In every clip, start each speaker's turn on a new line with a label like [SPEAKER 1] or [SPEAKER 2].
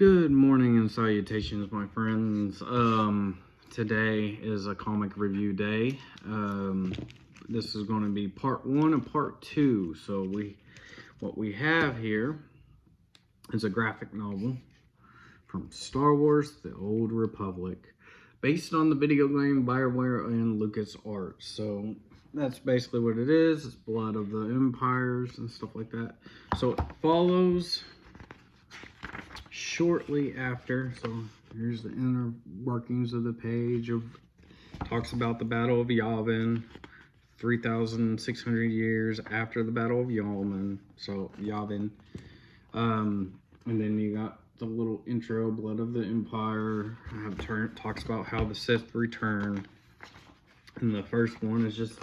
[SPEAKER 1] Good morning and salutations, my friends. Today is a comic review day. This is going to be part one and part two. So what we have here is a graphic novel from Star Wars: The Old Republic, based on the video game BioWare and LucasArts. So that's basically what it is. It's blood of the empires and stuff like that. So it follows shortly after, so here's the inner workings of the page. Talks about the Battle of Yavin, 3,600 years after the Battle of Yavin. And then you got the little intro, Blood of the Empire. Talks about how the Sith return. And the first one is just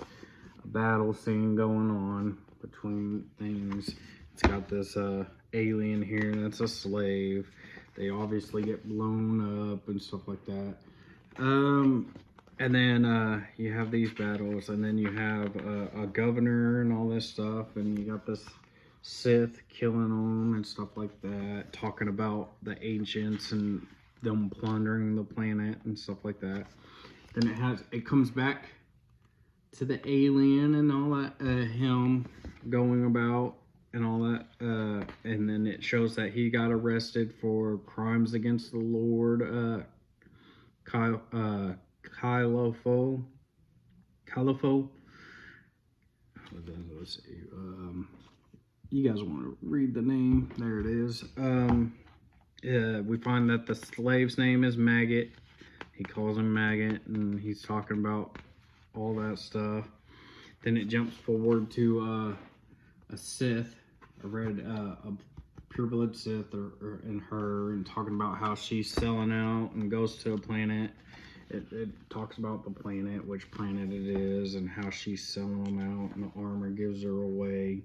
[SPEAKER 1] a battle scene going on between things. It's got this alien here that's a slave. They obviously get blown up and stuff like that. And then you have these battles, and then you have a governor and all this stuff, and you got this Sith killing them and stuff like that, talking about the ancients and them plundering the planet and stuff like that. Then it comes back to the alien and all that, him going about and all that, and then it shows that he got arrested for crimes against the Lord, Caliphate. Let's see, you guys want to read the name? There it is. We find that the slave's name is Maggot. He calls him Maggot, and he's talking about all that stuff. Then it jumps forward to a Sith, a pureblood Sith, and talking about how she's selling out and goes to a planet. It talks about the planet, which planet it is, and how she's selling them out, and the armor gives her away.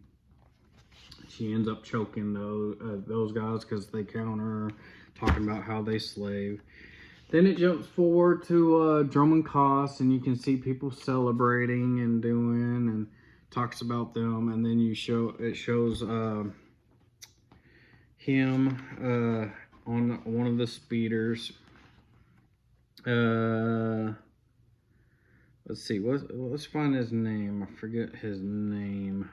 [SPEAKER 1] She ends up choking those guys because they counter her, talking about how they slave. Then it jumps forward to Drummond Cost, and you can see people celebrating and doing, and talks about them. And then it shows him on one of the speeders. Let's see, let's find his name. I forget his name.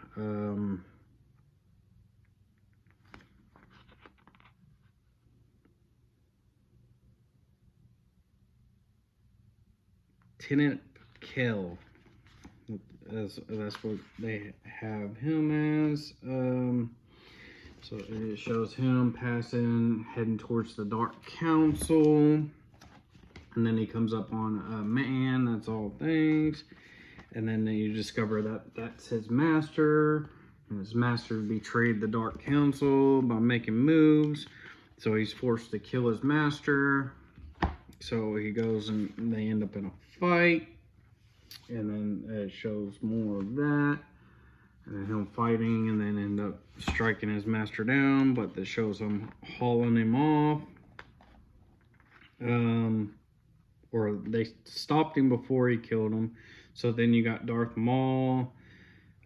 [SPEAKER 1] Tenant Kell. That's what they have him as. So it shows him heading towards the Dark Council. And then he comes up on a man, that's all things. And then you discover that that's his master. And his master betrayed the Dark Council by making moves. So he's forced to kill his master. So he goes and they end up in a fight. And then it shows more of that. And then him fighting and then end up striking his master down. But that shows him hauling him off. Or they stopped him before he killed him. So then you got Darth Maul.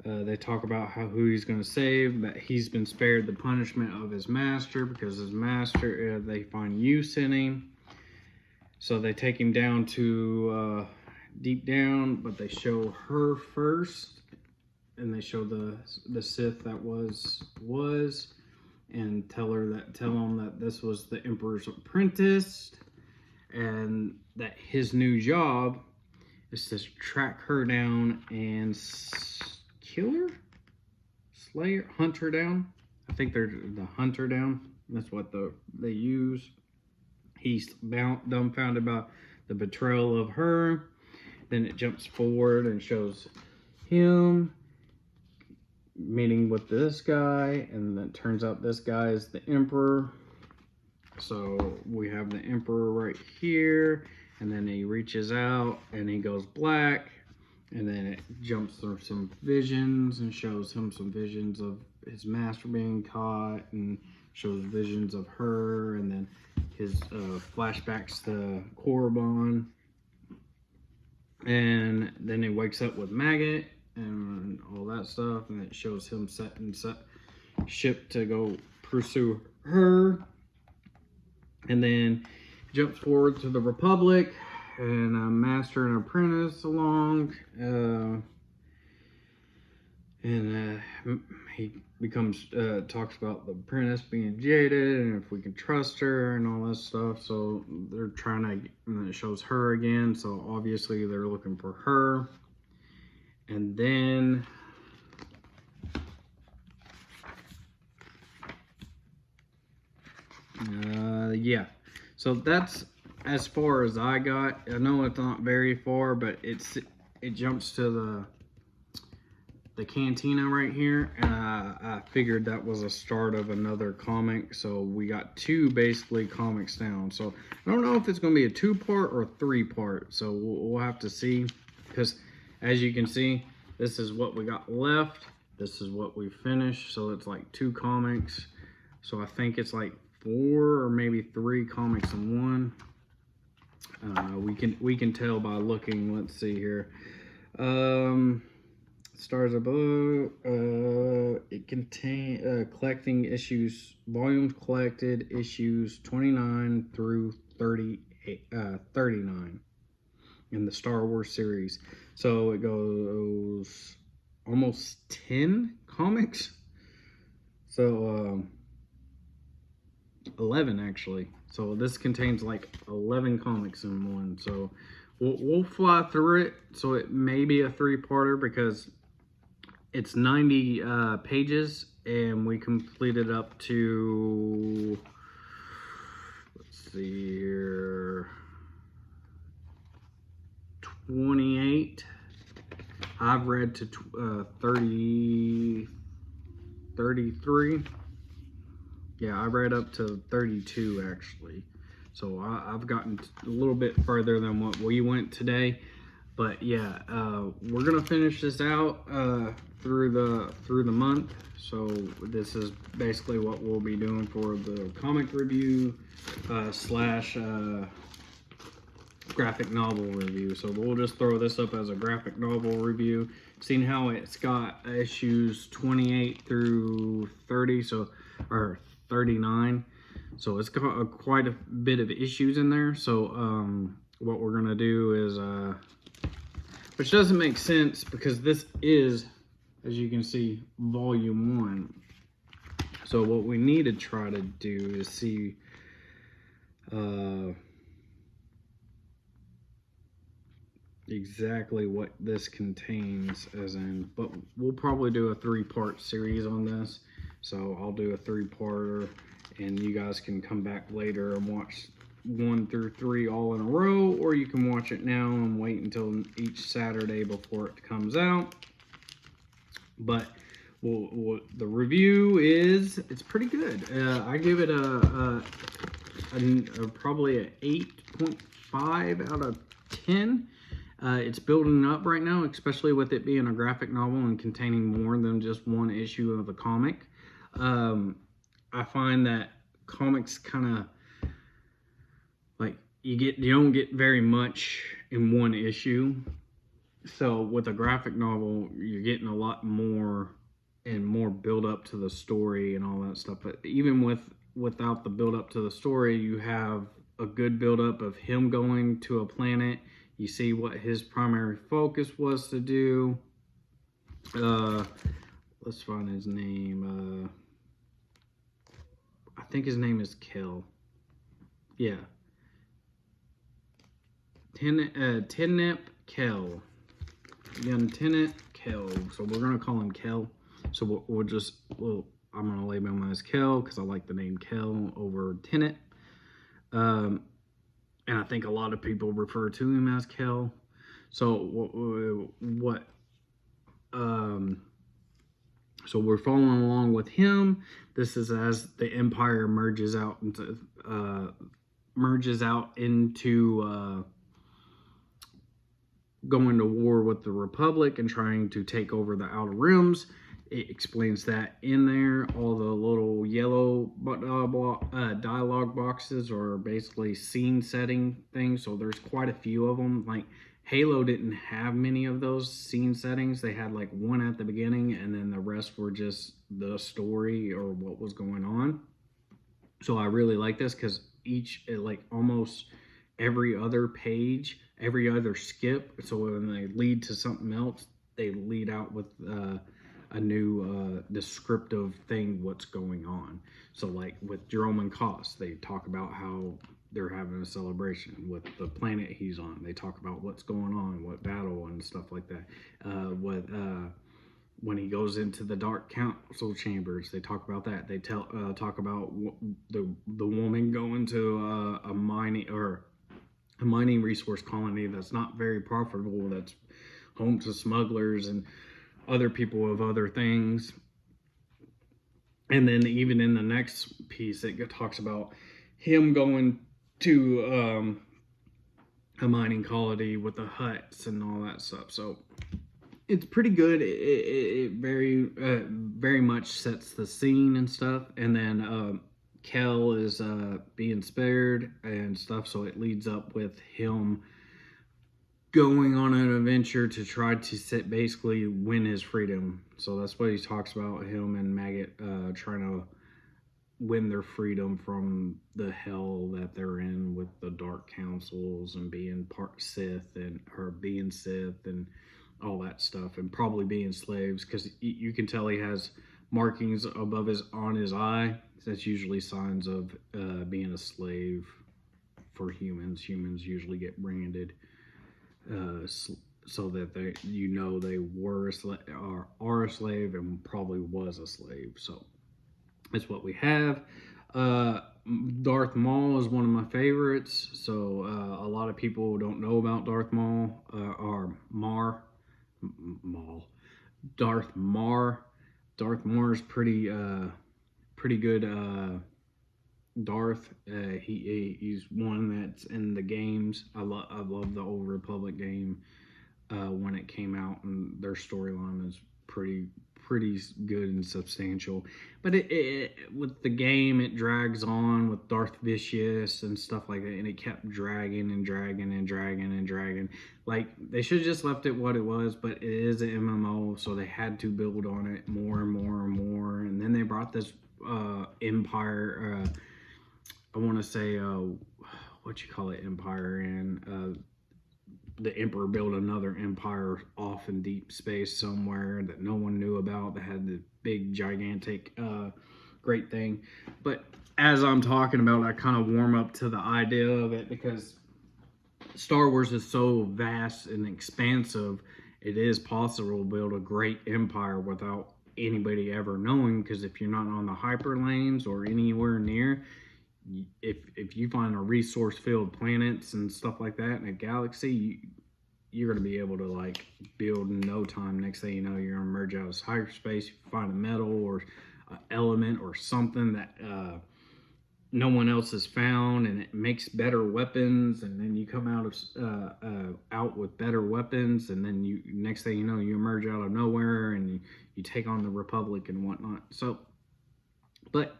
[SPEAKER 1] They talk about who he's going to save. That he's been spared the punishment of his master. Because his master, they find use in him. So they take him down to deep down, but they show her first, and they show the Sith that was, and tell him that this was the Emperor's apprentice, and that his new job is to track her down and kill her, hunt her down. I think they're the hunt her down. That's what they use. He's dumbfounded about the betrayal of her. Then it jumps forward and shows him meeting with this guy, and then it turns out this guy is the Emperor. So we have the Emperor right here, and then he reaches out and he goes black, and then it jumps through some visions and shows him some visions of his master being caught, and shows visions of her, and then his flashbacks to Korriban. And then he wakes up with Maggot and all that stuff, and it shows him setting ship to go pursue her. And then jumps forward to the Republic and a master and apprentice along. And he becomes talks about the apprentice being jaded and if we can trust her and all that stuff. So they're trying to, and it shows her again. So obviously they're looking for her. And then yeah, so that's as far as I got. I know it's not very far, but it jumps to the cantina right here, and I figured that was a start of another comic. So we got two basically comics down. So I don't know if it's going to be a 2-part or 3-part. So we'll have to see, because as you can see, this is what we got left. This is what we finished. So it's like 2 comics. So I think it's like 4 or maybe 3 comics in one. We can tell by looking. Let's see here. Stars above. It contain collecting issues, volumes collected, issues 29 through 39 in the Star Wars series. So it goes almost 10 comics. So 11 actually. So this contains like 11 comics in one. So we'll fly through it. So it may be a 3-parter because it's 90 pages, and we completed up to, let's see here, 28. I've read to 33. Yeah, I read up to 32 actually. So I've gotten a little bit further than what we went today. But yeah, we're gonna finish this out through the month. So this is basically what we'll be doing for the comic review slash graphic novel review. So we'll just throw this up as a graphic novel review, seeing how it's got issues 28 through 30, so or 39. So it's got quite a bit of issues in there. So what we're gonna do is which doesn't make sense because this is, as you can see, volume 1. So what we need to try to do is see exactly what this contains, as in, but we'll probably do a 3-part series on this. So I'll do a 3-parter, and you guys can come back later and watch 1 through 3 all in a row, or you can watch it now and wait until each Saturday before it comes out. But the review is, it's pretty good. I give it a probably an 8.5 out of 10. It's building up right now, especially with it being a graphic novel and containing more than just one issue of the comic. I find that comics kind of like you don't get very much in one issue. So with a graphic novel, you're getting a lot more and more build up to the story and all that stuff. But even without the build up to the story, you have a good build up of him going to a planet. You see what his primary focus was to do. Let's find his name. I think his name is Kel. Yeah. Tenep Kel. Lieutenant Kel. So we're gonna call him Kel. So I'm gonna label him as Kel because I like the name Kel over Tenet. And I think a lot of people refer to him as Kel. So so we're following along with him. This is as the Empire merges out into going to war with the Republic and trying to take over the Outer Rims. It explains that in there. All the little yellow dialogue boxes are basically scene setting things. So there's quite a few of them. Like Halo didn't have many of those scene settings. They had like one at the beginning, and then the rest were just the story or what was going on. So I really like this because like almost every other page, every other skip. So when they lead to something else, they lead out with a new descriptive thing, what's going on. So like with Jerome and Koss, they talk about how they're having a celebration. With the planet he's on, they talk about what's going on, what battle and stuff like that. When he goes into the dark council chambers, they talk about that. They talk about the woman going to a mining resource colony that's not very profitable, that's home to smugglers and other people of other things. And then even in the next piece, it talks about him going to a mining colony with the huts and all that stuff. So it's pretty good. It very much sets the scene and stuff. And then Kel is being spared and stuff, so it leads up with him going on an adventure to try to basically win his freedom. So that's what he talks about, him and Maggot trying to win their freedom from the hell that they're in with the dark councils and being part Sith and her being Sith and all that stuff, and probably being slaves, because you can tell he has markings above on his eye. That's usually signs of being a slave for humans. Humans usually get branded so that they were are a slave and probably was a slave. So that's what we have. Darth Maul is one of my favorites. So a lot of people don't know about Darth Maul or Darth Mar. Darth Mar is pretty good. Darth, he's one that's in the games. I love the Old Republic game when it came out, and their storyline is pretty good and substantial. But with the game, it drags on with Darth Vicious and stuff like that, and it kept dragging and dragging and dragging and dragging. Like, they should have just left it what it was, but it is an MMO, so they had to build on it more and more and more. And then they brought this Empire, I want to say, what you call it, Empire, and the Emperor built another empire off in deep space somewhere that no one knew about, that had the big, gigantic, great thing. But as I'm talking about, I kind of warm up to the idea of it, because Star Wars is so vast and expansive. It is possible to build a great empire without anybody ever knowing, because if you're not on the hyperlanes or anywhere near, if you find a resource-filled planets and stuff like that in a galaxy, you're going to be able to like build in no time. Next thing you know, you're going to merge out of hyperspace, find a metal or an element or something that no one else has found, and it makes better weapons, and then you come out with better weapons, and then next thing you know, you emerge out of nowhere and you take on the Republic and whatnot. So, but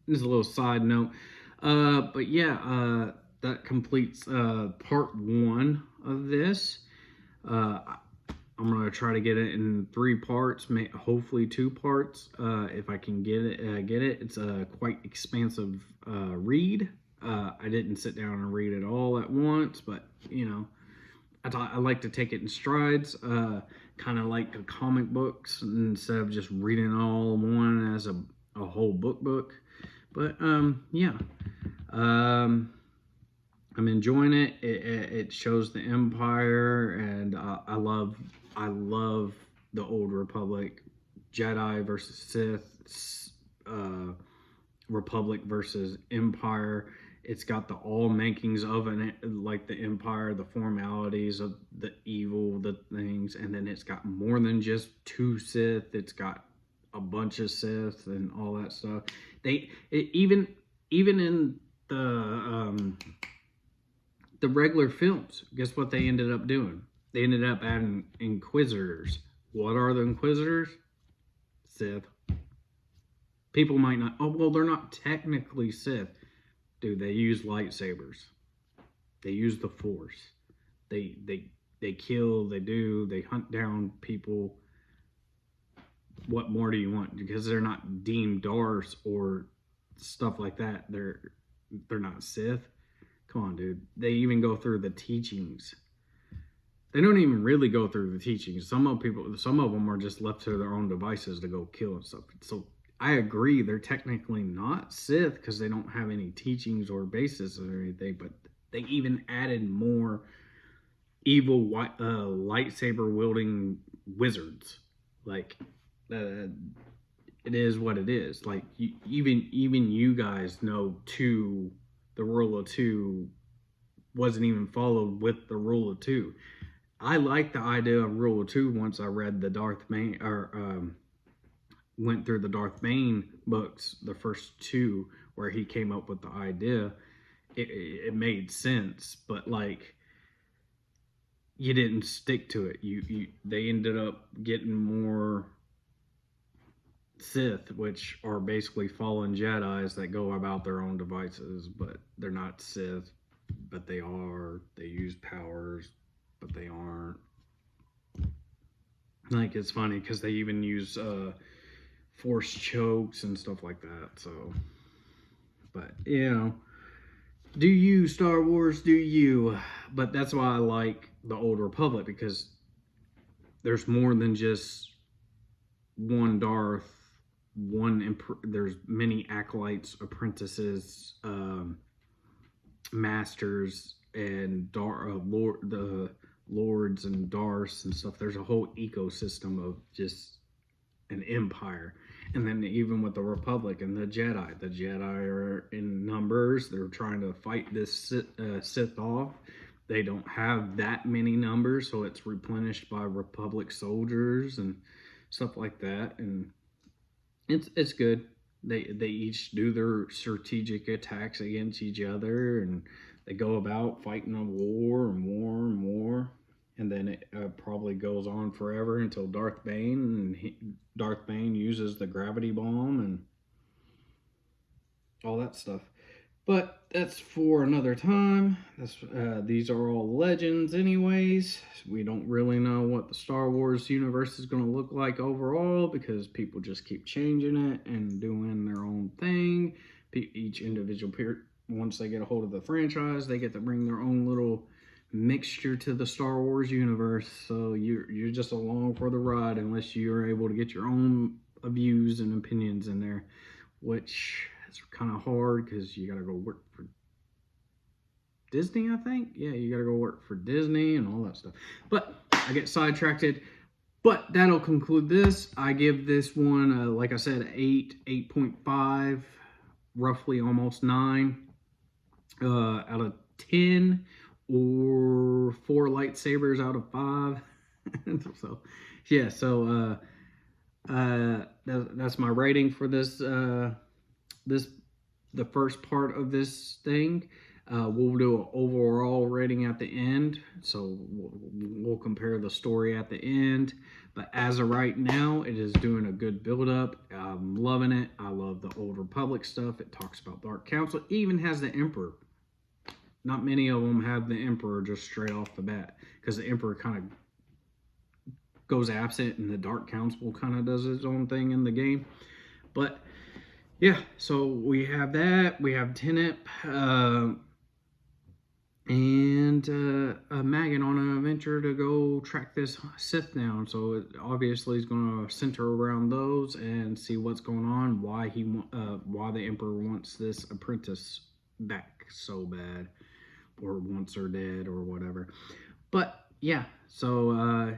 [SPEAKER 1] this is a little side note. But yeah, that completes part 1 of this. I'm going to try to get it in 3 parts, hopefully 2 parts, if I can get it. It's a quite expansive read. I didn't sit down and read it all at once, but, you know, I like to take it in strides, kind of like the comic books, instead of just reading all one as a whole book. But, yeah. I'm enjoying it. It shows the Empire, and I love the Old Republic, Jedi versus Sith, Republic versus Empire. It's got all makings of like the Empire, the formalities of the evil, the things, and then it's got more than just 2 Sith. It's got a bunch of Sith and all that stuff. Even in the regular films, guess what they ended up doing? They ended up adding Inquisitors. What are the Inquisitors? Sith. People might not, oh, well, they're not technically Sith. Dude, they use lightsabers. They use the Force. They kill, they hunt down people. What more do you want? Because they're not deemed Darths or stuff like that. they're not Sith. Come on, dude. They even go through the teachings. They don't even really go through the teachings. Some of them are just left to their own devices to go kill and stuff. So I agree, they're technically not Sith because they don't have any teachings or basis or anything. But they even added more evil lightsaber wielding wizards. Like, it is what it is. Like, even you guys know the rule of two wasn't even followed with the rule of two. I like the idea of rule of two once I read the went through the Darth Bane books, the first two, where he came up with the idea. It made sense, but like, you didn't stick to it. They ended up getting more Sith, which are basically fallen Jedis that go about their own devices, but they're not Sith, but they are. They use powers, but they aren't. Like, it's funny because they even use force chokes and stuff like that. So, but do you, Star Wars, do you? But that's why I like the Old Republic, because there's more than just one Darth, there's many acolytes, apprentices, masters, and the lords and Darths and stuff. There's a whole ecosystem of just an empire. And then even with the Republic and the Jedi are in numbers. They're trying to fight this Sith off. They don't have that many numbers, so it's replenished by Republic soldiers and stuff like that. And it's good. They each do their strategic attacks against each other, and they go about fighting a war and war and war. And then it probably goes on forever until Darth Bane uses the gravity bomb and all that stuff. But that's for another time. These are all legends anyways. We don't really know what the Star Wars universe is going to look like overall, because people just keep changing it and doing their own thing. Each individual once they get a hold of the franchise, they get to bring their own little mixture to the Star Wars universe. So you're just along for the ride unless you're able to get your own views and opinions in there, which is kind of hard because you got to go work for Disney, I think. Yeah, you got to go work for Disney and all that stuff. But I get sidetracked. But that'll conclude this. I give this one, like I said, 8.5, roughly almost 9 out of 10. Or 4 lightsabers out of 5. So yeah, so that's my rating for this the first part of this thing. We'll do an overall rating at the end, so we'll compare the story at the end. But as of right now, it is doing a good build up. I'm loving it. I love the Old Republic stuff. It talks about Dark Council. It even has the Emperor. Not many of them have the Emperor just straight off the bat, because the Emperor kind of goes absent and the Dark Council kind of does its own thing in the game. But yeah, so we have that. We have Tenet and Megan on an adventure to go track this Sith down. So it obviously is going to center around those and see what's going on, why the Emperor wants this apprentice back so bad, or wants her dead, or whatever. But yeah, so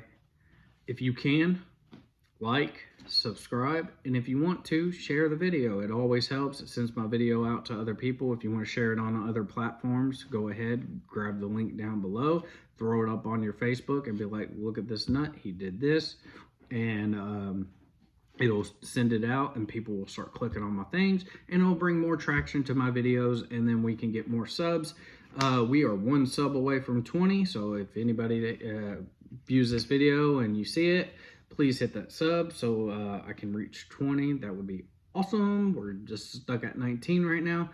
[SPEAKER 1] if you can, like, subscribe, and if you want to, share the video. It always helps. It sends my video out to other people. If you want to share it on other platforms, go ahead, grab the link down below, throw it up on your Facebook, and be like, look at this nut, he did this. And it'll send it out, and people will start clicking on my things, and it'll bring more traction to my videos, and then we can get more subs. We are 1 sub away from 20, so if anybody views this video and you see it, please hit that sub so I can reach 20. That would be awesome. We're just stuck at 19 right now.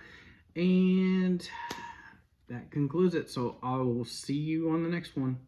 [SPEAKER 1] And that concludes it. So I will see you on the next one.